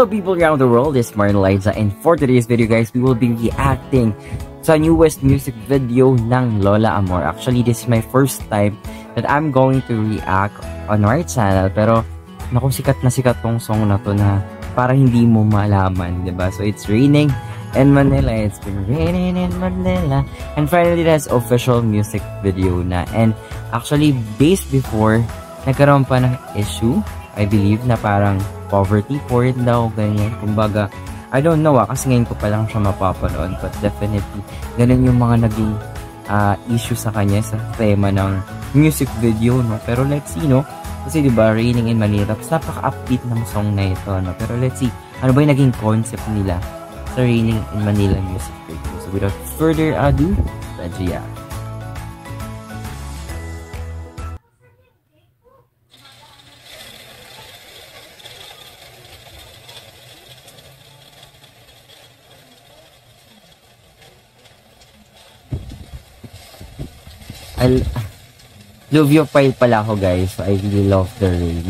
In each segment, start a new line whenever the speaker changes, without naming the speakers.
Hello people around the world, it's Martin Liza, and for today's video guys, we will be reacting sa newest music video ng Lola Amor. Actually, this is my first time that I'm going to react on our channel, pero naku, sikat na sikat tong song na to na parang hindi mo malaman, diba? So it's raining in Manila, it's been raining in Manila, and finally that's official music video na. And actually, based before, nagkaroon pa ng issue, I believe, na parang poverty porn daw, ganyan. Kumbaga, I don't know kasi ngayon ko pa lang siya mapapanood, but definitely, ganun yung mga naging issue sa kanya sa tema ng music video, no? Pero let's see, no? Kasi diba, Raining in Manila, tapos napaka-upbeat ng song na ito, no? Pero let's see, ano ba yung naging concept nila sa Raining in Manila music video? So without further ado, let's react. Luviophile pala ako guys, so I really love the rain.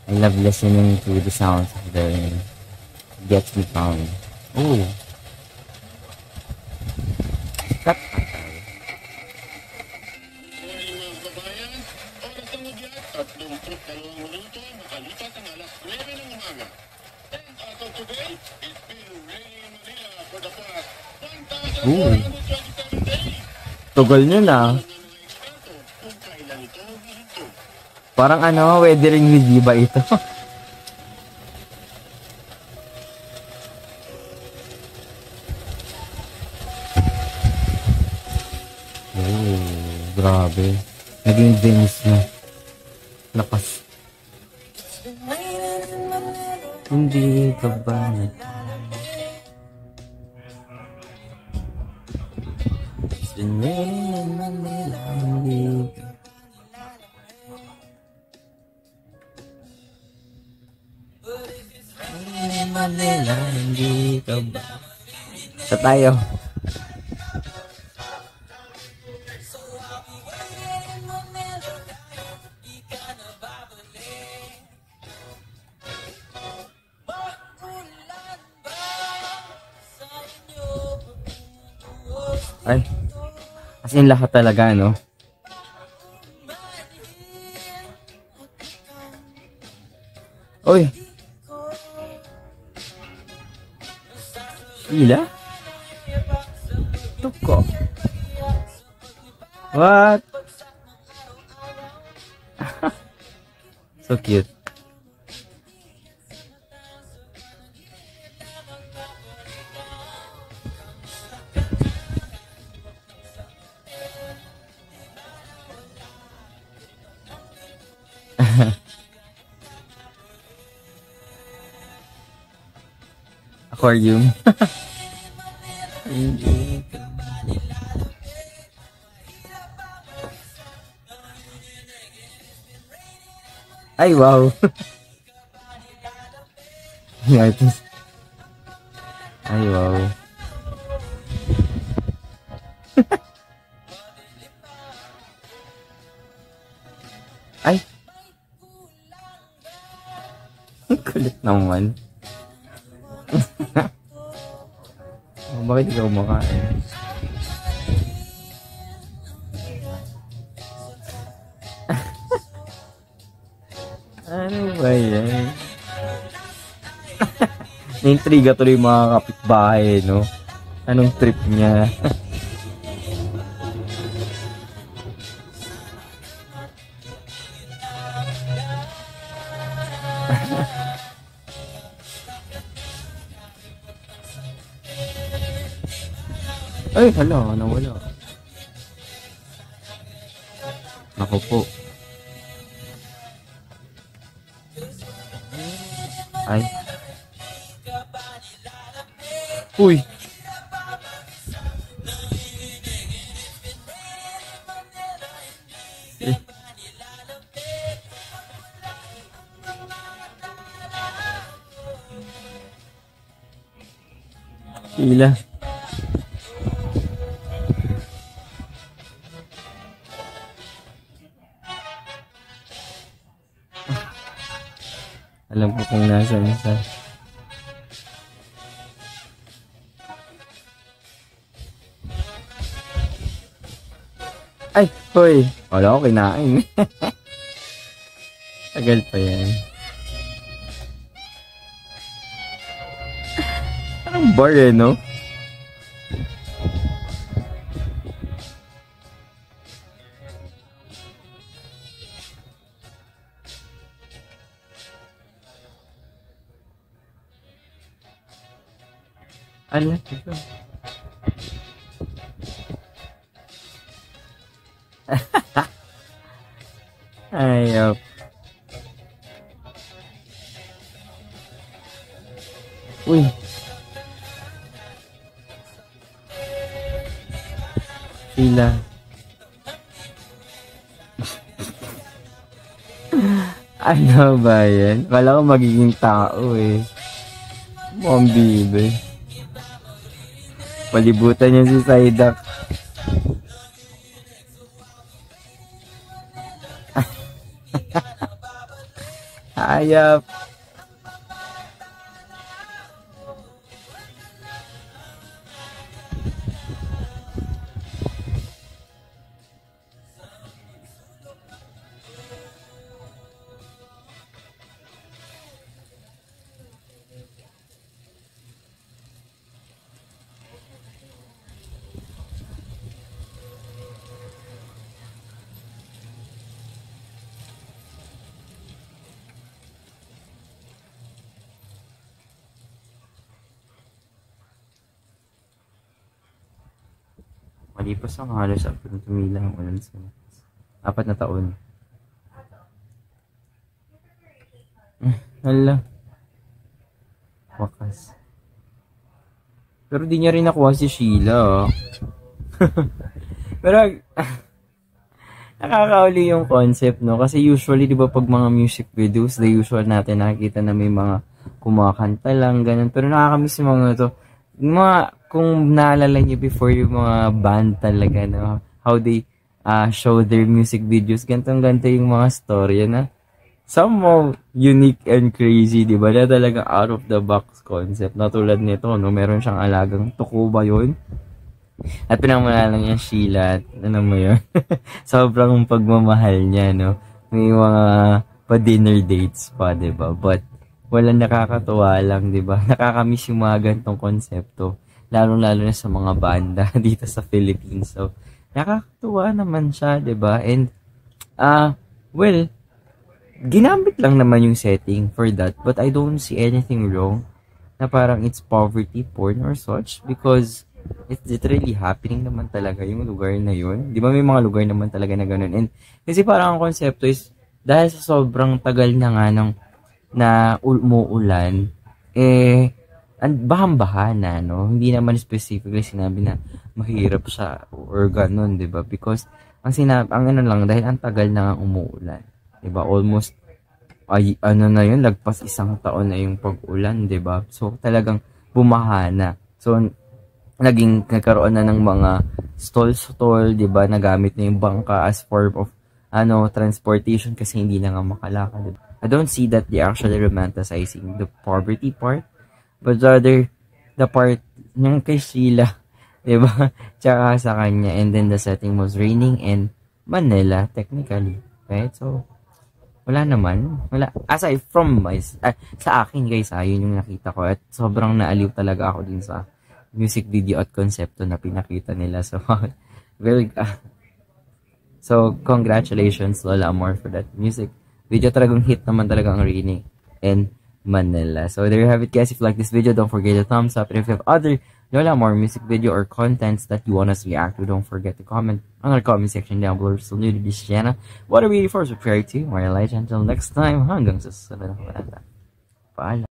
I love listening to the sounds of the rain. It gets me calm. Oh. Cut. Ooh. Tugal nyo na. Parang ano, weathering with you ba ito? Oh, grabe. Naging Venice na. Lakas. Hindi ka ba Manila, hindi ka ba? Sa tayo. Ay, as in lahat talaga, no? Uy! Sheila? Tuko. What? So cute. Aquarium. Ay, wow. Ay, wow. Ay. Kulit naman. Oh, bakit ikaw kumakain? Ano ba yan? Naintriga tuloy yung mga kapitbahay, no? Anong trip niya? Ay, hala, nawala. Ako po. Ay. Uy. Sheila. Alam ko kung nasaan siya. Ay, hoy. Wala ko kinain. Tagal pa yan. Parang bar eh, no? Ala, ito. Ayop. Uy. Sila. Ano ba yan? Kala ko magiging tao eh. Mukhang bibe. Palibutan niya si Psyduck. Hayop. Malipas ang halos apat na tumila ang ulan sa 4 na taon. Hala. Wakas. Pero di niya rin nakuha si Sheila. Pero nakakauli yung concept, no? Kasi usually, di ba, pag mga music videos, the usual natin nakikita na may mga kumakanta lang, ganun. Pero nakakamiss yung mga to. Mga, kung naalala niyo before yung mga band talaga, no? How they show their music videos, gantong-ganto yung mga story, na somehow unique and crazy, di ba? Na talaga out of the box concept. Na tulad nito, no? Meron siyang alagang tuko ba yun? At pinamala lang niya Sheila. Ano mo yun? Sobrang pagmamahal niya, no? May mga pa-dinner dates pa, di ba? But walang nakakatuwa lang, di ba? Nakakamiss yung mga gantong konsepto. Lalo-lalo na sa mga banda dito sa Philippines. So, nakakatuwa naman siya, di ba? And, well, ginamit lang naman yung setting for that. But I don't see anything wrong na parang it's poverty porn or such because it's literally happening naman talaga yung lugar na yun. Di ba may mga lugar naman talaga na ganun? And kasi parang ang konsepto is dahil sa sobrang tagal na nga ng na umuulan, bahang-baha na, no? Hindi naman specifically sinabi na mahirap siya or ganun, di ba? Because ang ano lang, dahil ang tagal na nga umuulan. Di ba? Almost, ano na yun, lagpas 1 taon na yung pag-ulan, di ba? So, talagang bumaha na. So, nagkaroon na ng mga stall, di ba? Nagamit na yung bangka as form of transportation kasi hindi na nga makalakad. Diba? I don't see that they actually romanticizing the poverty part, but rather the part yung kay Sheila, di ba? Tsaka sa kanya, and then the setting was raining in Manila, technically, right? So, wala naman. Wala. Aside from sa akin, guys, yun yung nakita ko at sobrang naaliw talaga ako din sa music video at konsepto na pinakita nila. So, very so, congratulations, Lola Amor, for that music video. Talagang hit naman talaga ang Raining in Manila. So, there you have it, guys. If you like this video, don't forget to thumbs up. And if you have other Lola Amor music video or contents that you want us to react to, don't forget to comment on our comment section down below. So, new to this channel, what are we for? Subscribe to Mario Light. Until next time, hanggang sa susunod na parata. Paalam.